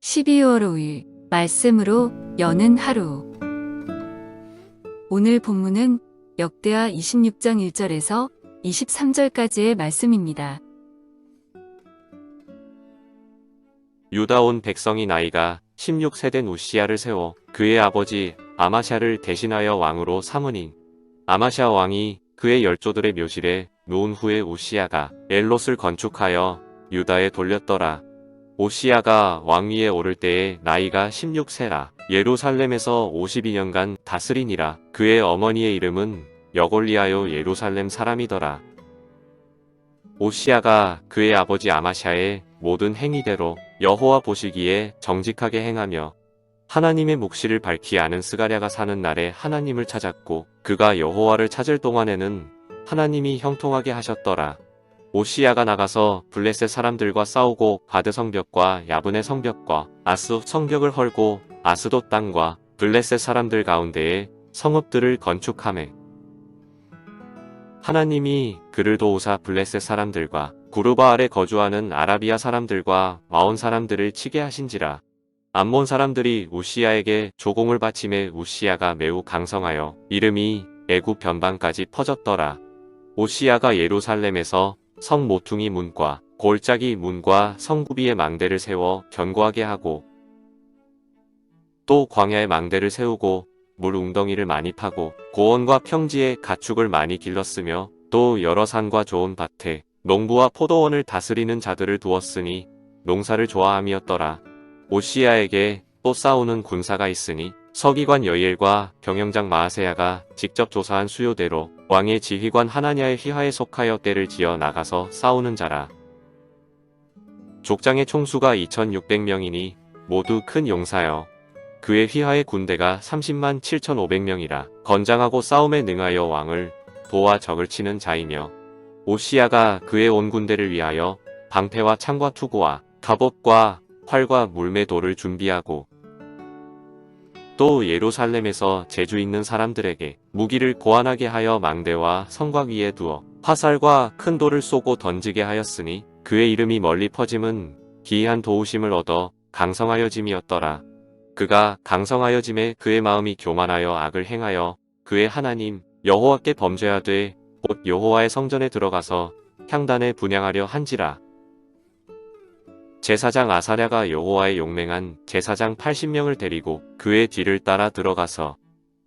12월 5일 말씀으로 여는 하루. 오늘 본문은 역대하 26장 1절에서 23절까지의 말씀입니다. 유다 온 백성이 나이가 16세 된 우시야를 세워 그의 아버지 아마샤를 대신하여 왕으로 삼으니 아마샤 왕이 그의 열조들의 묘실에 놓은 후에 우시야가 엘롯을 건축하여 유다에 돌렸더라. 오시야가 왕위에 오를 때에 나이가 16세라 예루살렘에서 52년간 다스리니라. 그의 어머니의 이름은 여골리하요 예루살렘 사람이더라. 오시야가 그의 아버지 아마샤의 모든 행위대로 여호와 보시기에 정직하게 행하며 하나님의 묵시를 밝히 아는 스가랴가 사는 날에 하나님을 찾았고 그가 여호와를 찾을 동안에는 하나님이 형통하게 하셨더라. 오시야가 나가서 블레셋 사람들과 싸우고 바드 성벽과 야분의 성벽과 아스 성벽을 헐고 아스돗 땅과 블레셋 사람들 가운데에 성읍들을 건축하매 하나님이 그를 도우사 블레셋 사람들과 구르바 아래 거주하는 아라비아 사람들과 마온 사람들을 치게 하신지라. 암몬 사람들이 우시야에게 조공을 바치매 우시야가 매우 강성하여 이름이 애굽 변방까지 퍼졌더라. 오시야가 예루살렘에서 성 모퉁이 문과 골짜기 문과 성구비의 망대를 세워 견고하게 하고 또 광야에 망대를 세우고 물 웅덩이를 많이 파고 고원과 평지에 가축을 많이 길렀으며 또 여러 산과 좋은 밭에 농부와 포도원을 다스리는 자들을 두었으니 농사를 좋아함이었더라. 오시야에게 또 싸우는 군사가 있으니 서기관 여이엘과 경영장 마아세야가 직접 조사한 수요대로 왕의 지휘관 하나냐의 휘하에 속하여 떼를 지어 나가서 싸우는 자라. 족장의 총수가 2600명이니 모두 큰 용사여. 그의 휘하의 군대가 30만 7500명이라 건장하고 싸움에 능하여 왕을 도와 적을 치는 자이며 오시야가 그의 온 군대를 위하여 방패와 창과 투구와 갑옷과 활과 물매도를 준비하고 또 예루살렘에서 재주 있는 사람들에게 무기를 고안하게 하여 망대와 성곽 위에 두어 화살과 큰 돌을 쏘고 던지게 하였으니 그의 이름이 멀리 퍼짐은 기이한 도우심을 얻어 강성하여짐이었더라. 그가 강성하여짐에 그의 마음이 교만하여 악을 행하여 그의 하나님 여호와께 범죄하되 곧 여호와의 성전에 들어가서 향단에 분향하려 한지라. 제사장 아사랴가 여호와의 용맹한 제사장 80명을 데리고 그의 뒤를 따라 들어가서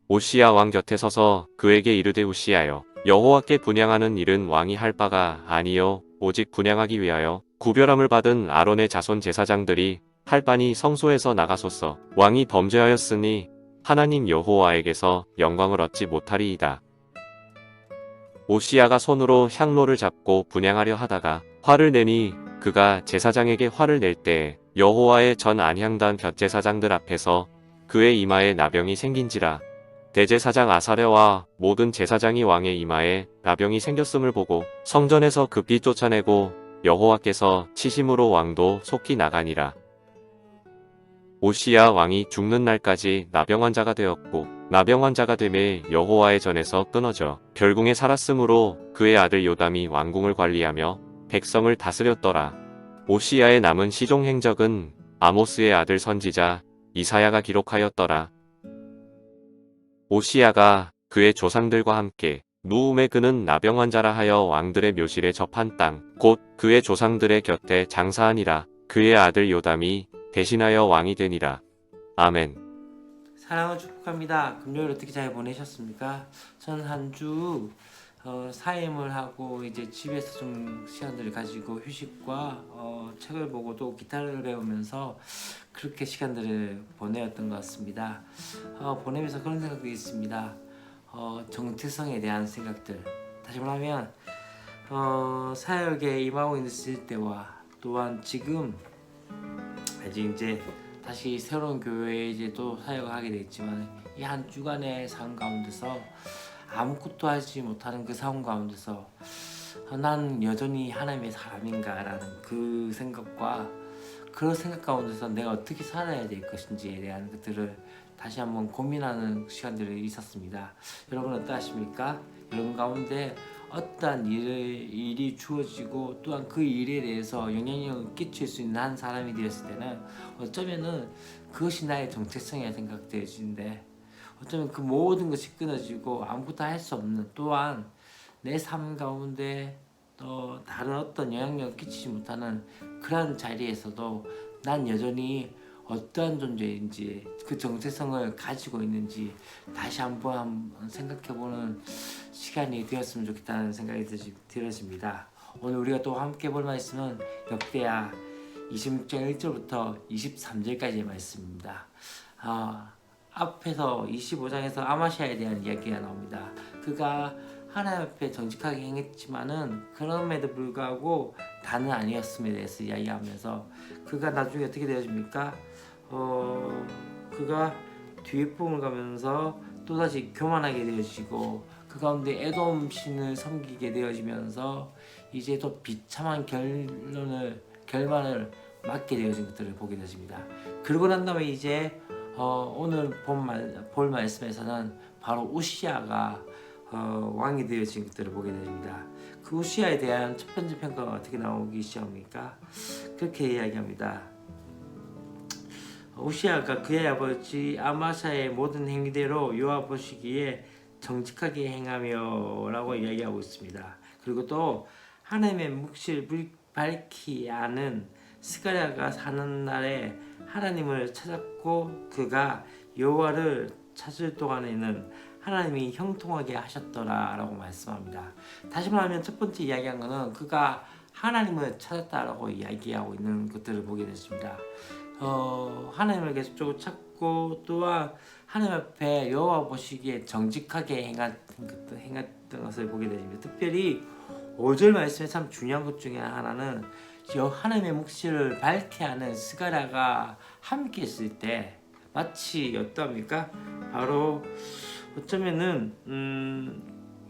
오시야 왕 곁에 서서 그에게 이르되 우시야여 여호와께 분향하는 일은 왕이 할 바가 아니요 오직 분향하기 위하여 구별함을 받은 아론의 자손 제사장들이 할 바니 성소에서 나가소서. 왕이 범죄하였으니 하나님 여호와에게서 영광을 얻지 못하리이다. 오시야가 손으로 향로를 잡고 분향하려 하다가 화를 내니 그가 제사장에게 화를 낼 때에 여호와의 전 안향단 곁제사장들 앞에서 그의 이마에 나병이 생긴지라. 대제사장 아사랴와 모든 제사장이 왕의 이마에 나병이 생겼음을 보고 성전에서 급히 쫓아내고 여호와께서 치심으로 왕도 속히 나가니라. 오시야 왕이 죽는 날까지 나병 환자가 되었고 나병 환자가 되매 여호와의 전에서 끊어져 결궁에 살았으므로 그의 아들 요담이 왕궁을 관리하며 백성을 다스렸더라. 오시야의 남은 시종 행적은 아모스의 아들 선지자 이사야가 기록하였더라. 오시야가 그의 조상들과 함께 누움에 그는 나병 환자라 하여 왕들의 묘실에 접한 땅 곧 그의 조상들의 곁에 장사하니라. 그의 아들 요담이 대신하여 왕이 되니라. 아멘. 사랑을 축복합니다. 금요일 어떻게 잘 보내셨습니까? 저는 한 주 사임을 하고 이제 집에서 좀 시간들을 가지고 휴식과 책을 보고 또 기타를 배우면서 그렇게 시간들을 보내었던 것 같습니다. 보내면서 그런 생각도 있습니다. 정체성에 대한 생각들. 다시 말하면 사역에 임하고 있을 때와 또한 지금 이제 다시 새로운 교회에 이제 또 사역을 하게 됐지만 이 한 주간의 삶 가운데서 아무것도 하지 못하는 그 삶 가운데서 난 여전히 하나님의 사람인가라는 그 생각과 그런 생각 가운데서 내가 어떻게 살아야 될 것인지에 대한 것들을 다시 한번 고민하는 시간들이 있었습니다. 여러분 어떠하십니까? 여러분 가운데 어떠한 일이 주어지고 또한 그 일에 대해서 영향력을 끼칠 수 있는 한 사람이 되었을 때는 어쩌면은 그것이 나의 정체성이라 생각되어지는데, 어쩌면 그 모든 것이 끊어지고 아무것도 할 수 없는, 또한 내 삶 가운데 또 다른 어떤 영향력을 끼치지 못하는 그러한 자리에서도 난 여전히 어떠한 존재인지 그 정체성을 가지고 있는지 다시 한번 생각해보는 시간이 되었으면 좋겠다는 생각이 들어집니다. 오늘 우리가 또 함께 볼 말씀은 역대하 26장 1절부터 23절까지의 말씀입니다. 앞에서 25장에서 아마시아에 대한 이야기가 나옵니다. 그가 하나님 앞에 정직하게 행했지만은 그럼에도 불구하고 다는 아니었음에 대해서 이야기하면서 그가 나중에 어떻게 되어집니까? 그가 뒤에 을 가면서 또다시 교만하게 되어지고 그 가운데 에돔 신을 섬기게 되어지면서 이제 또 비참한 결말을 맞게 되어진 것들을 보게 되어집니다. 그러고 난 다음에 이제 오늘 볼 말씀에서는 바로 우시아가 왕이 되어진 것들을 보게 됩니다. 그 우시아에 대한 첫 번째 평가가 어떻게 나오기 시작합니까? 그렇게 이야기합니다. 우시아가 그의 아버지 아마샤의 모든 행위대로 여호와 보시기에 정직하게 행하며 라고 이야기하고 있습니다. 그리고 또 하나님의 묵시를 밝히 아는 스가랴가 사는 날에 하나님을 찾았고 그가 여호와를 찾을 동안에는 하나님이 형통하게 하셨더라 라고 말씀합니다. 다시 말하면 첫 번째 이야기한 것은 그가 하나님을 찾았다라고 이야기하고 있는 것들을 보게 됐습니다. 하나님을 계속적으로 찾고 또한 하나님 앞에 여호와 보시기에 정직하게 행했던 것을 보게 됩니다. 특별히 5절 말씀에 참 중요한 것 중에 하나는 하나님의 묵시를 밝게 하는 스가랴가 함께 있을 때 마치 어떠합니까? 바로 어쩌면은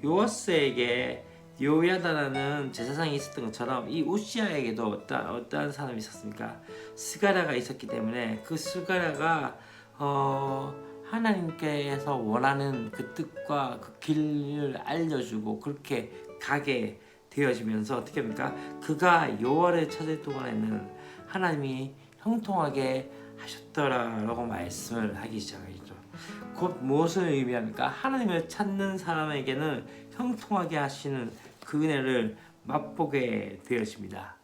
요아스에게 요야다라는 제사장이 있었던 것처럼 이 우시아에게도 어떠한 사람이 있었습니까? 스가랴가 있었기 때문에 그 스가랴가 하나님께서 원하는 그 뜻과 그 길을 알려주고 그렇게 가게 되어지면서 어떻게 합니까? 그가 여호와를 찾을 동안에는 하나님이 형통하게 하셨더라라고 말씀을 하기 시작하죠. 곧 무엇을 의미합니까? 하나님을 찾는 사람에게는 형통하게 하시는 그 은혜를 맛보게 되었습니다.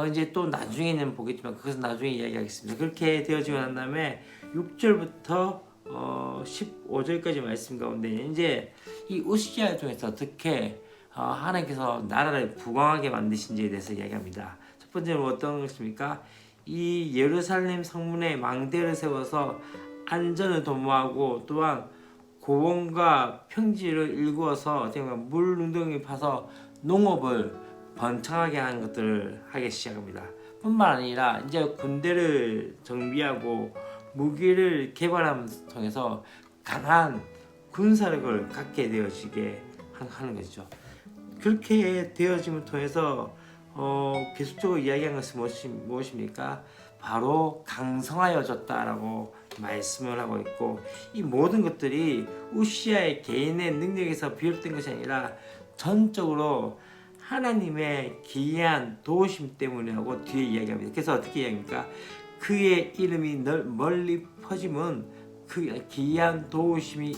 이제 또 나중에는 보겠지만 그것은 나중에 이야기하겠습니다. 그렇게 되어지고 난 다음에 6절부터 15절까지 말씀 가운데 이제 이 우시아를 통해서 어떻게 하나님께서 나라를 부강하게 만드신지에 대해서 이야기합니다. 첫 번째는 어떤 것입니까? 이 예루살렘 성문에 망대를 세워서 안전을 도모하고 또한 고원과 평지를 일구어서 물 눈덩이 파서 농업을 번창하게 하는 것들을 하기 시작합니다. 뿐만 아니라 이제 군대를 정비하고 무기를 개발함을 통해서 강한 군사력을 갖게 되어지게 하는 것이죠. 그렇게 되어짐을 통해서 계속적으로 이야기한 것은 무엇입니까? 바로 강성하여졌다라고 말씀을 하고 있고, 이 모든 것들이 우시아의 개인의 능력에서 비롯된 것이 아니라 전적으로 하나님의 기이한 도우심 때문에 하고 뒤에 이야기합니다. 그래서 어떻게 이야기합니까? 그의 이름이 멀리 퍼짐은 그 기이한 도우심을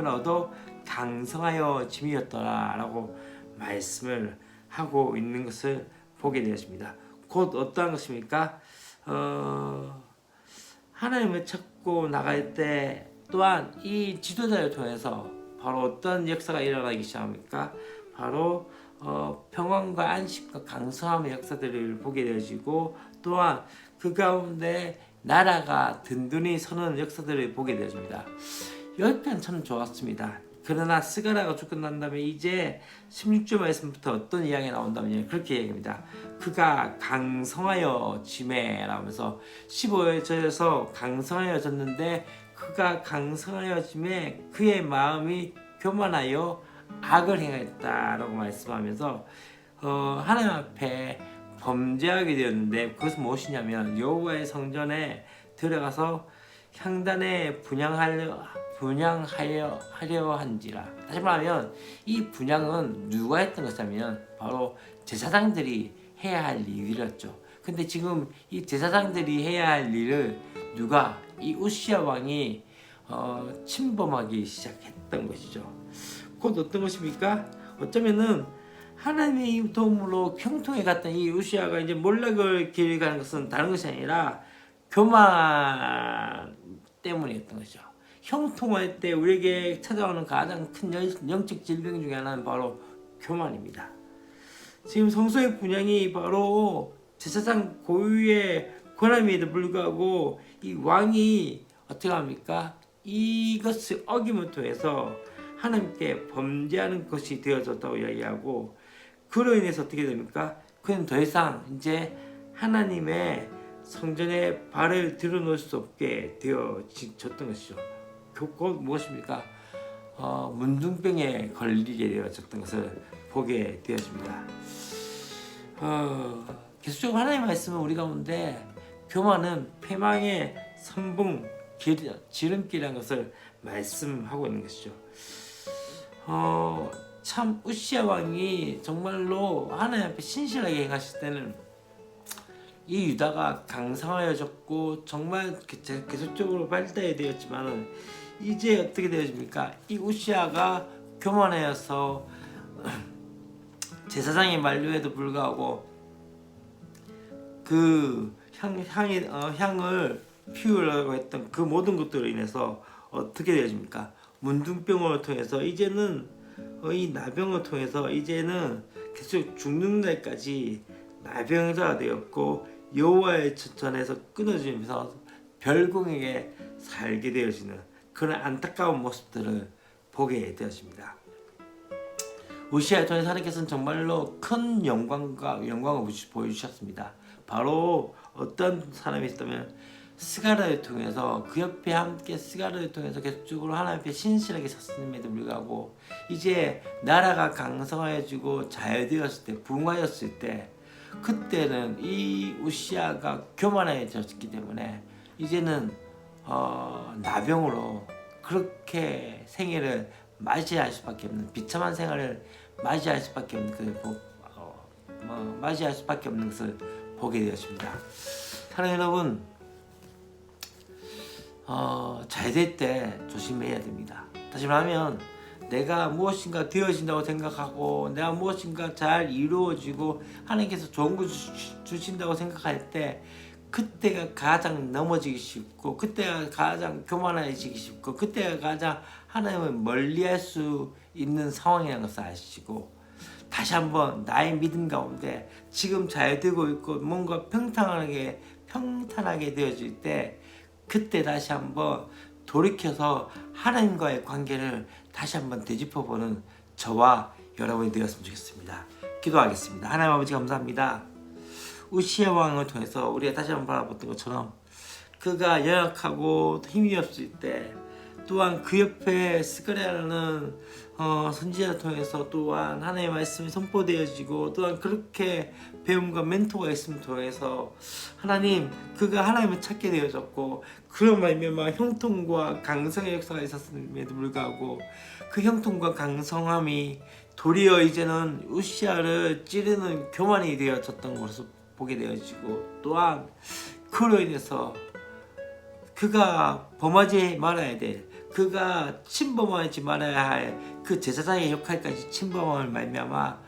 얻어 강성하여 짐이었더라라고 말씀을 하고 있는 것을 보게 되었습니다. 곧 어떠한 것입니까? 하나님을 찾고 나갈 때 또한 이 지도자를 통해서 바로 어떤 역사가 일어나기 시작합니까? 바로 평안과 안식과 강성함의 역사들을 보게 되어지고 또한 그 가운데 나라가 든든히 서는 역사들을 보게 되어집니다. 여기까지 참 좋았습니다. 그러나 스가랴가 죽고 난 다음에 이제 16절 말씀부터 어떤 이야기가 나온다면 그렇게 얘기합니다. 그가 강성하여 짐에 라면서 15절에서 강성하여졌는데 그가 강성하여 짐에 그의 마음이 교만하여 악을 행했다라고 말씀하면서 하나님 앞에 범죄하게 되었는데 그것은 무엇이냐면 여호와의 성전에 들어가서 향단에 분양하려 한지라. 다시 말하면 이 분양은 누가 했던 것이냐면 바로 제사장들이 해야 할 일이었죠. 근데 지금 이 제사장들이 해야 할 일을 누가 이 우시야 왕이 침범하기 시작했던 것이죠. 곧 어떤 것입니까? 어쩌면은 하나님의 도움으로 형통에 갔던 이 우시야가 이제 몰락을 길 가는 것은 다른 것이 아니라 교만 때문이었던 것이죠. 형통할 때 우리에게 찾아오는 가장 큰 영적 질병 중에 하나는 바로 교만입니다. 지금 성소의 분양이 바로 제사장 고유의 권함에도 불구하고 이 왕이 어떻게 합니까? 이것을 어김을 통해서 하나님께 범죄하는 것이 되어졌다고 이야기하고, 그로 인해서 어떻게 됩니까? 그는 더 이상 이제 하나님의 성전에 발을 들어놓을 수 없게 되어졌던 것이죠. 곧 무엇입니까? 문둥병에 걸리게 되어졌던 것을 보게 되어집니다. 계속적으로 하나님의 말씀은 우리 가운데 교만은 패망의 선봉 지름길이라는 것을 말씀하고 있는 것이죠. 참 우시야 왕이 정말로 하나님 앞에 신실하게 행하실 때는 이 유다가 강성하여졌고 정말 계속적으로 발달이 되었지만은 이제 어떻게 되어집니까? 이 우시야가 교만하여서 제사장의 만류에도 불구하고 그 향을 피우려고 했던 그 모든 것들로 인해서 어떻게 되어집니까? 문둥병을 통해서 이제는 이 나병을 통해서 이제는 계속 죽는 날까지 나병자가 되었고 여호와의 전에서 끊어지면서 별궁에게 살게 되어지는 그런 안타까운 모습들을 보게 되어집니다. 우시야의 통해서 하나님께서는 정말로 큰 영광을 보여주셨습니다. 바로 어떤 사람이 있다면 스가랴를 통해서 그 옆에 함께 스가랴를 통해서 계속적으로 하나님 앞에 신실하게 섰음에도 불구하고 이제 나라가 강성하여지고 자유되었을 때, 부흥하였을 때, 그때는 이 우시야가 교만해졌기 때문에 이제는 나병으로 그렇게 생애를 맞이할 수밖에 없는, 비참한 생활을 맞이할 수밖에 없는 맞이할 수밖에 없는 것을 보게 되었습니다. 사랑하는 여러분, 잘 될 때 조심해야 됩니다. 다시 말하면 내가 무엇인가 되어진다고 생각하고 내가 무엇인가 잘 이루어지고 하나님께서 좋은 걸 주신다고 생각할 때 그때가 가장 넘어지기 쉽고 그때가 가장 교만해지기 쉽고 그때가 가장 하나님을 멀리할 수 있는 상황이라는 것을 아시고, 다시 한번 나의 믿음 가운데 지금 잘 되고 있고 뭔가 평탄하게 되어질 때 그때 다시 한번 돌이켜서 하나님과의 관계를 다시 한번 되짚어보는 저와 여러분이 되었으면 좋겠습니다. 기도하겠습니다. 하나님 아버지 감사합니다. 우시야 왕을 통해서 우리가 다시 한번 바라봤던 것처럼 그가 연약하고 힘이 없을 때, 또한 그 옆에 스가랴라는 선지자를 통해서 또한 하나님의 말씀이 선포되어지고, 또한 그렇게 배움과 멘토가 있음을 통해서 하나님, 그가 하나님을 찾게 되어졌고, 그런 말미암아 형통과 강성의 역사가 있었음에도 불구하고 그 형통과 강성함이 도리어 이제는 우시야를 찌르는 교만이 되어졌던 것을 보게 되어지고, 또한 그로 인해서 그가 범하지 말아야 될, 그가 침범하지 말아야 할 그 제사장의 역할까지 침범함을 말미암아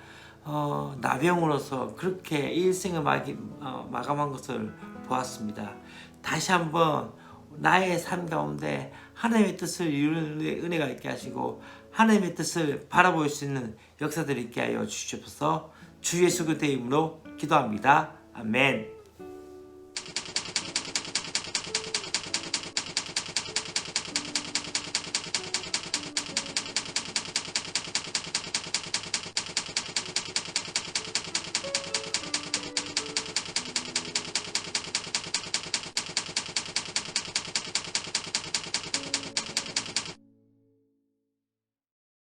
나병으로서 그렇게 일생을 마감한 것을 보았습니다. 다시 한번 나의 삶 가운데 하나님의 뜻을 이루는 은혜가 있게 하시고 하나님의 뜻을 바라볼 수 있는 역사들이 있게 하여 주시옵소서. 주 예수 그리스도의 이름으로 기도합니다. 아멘.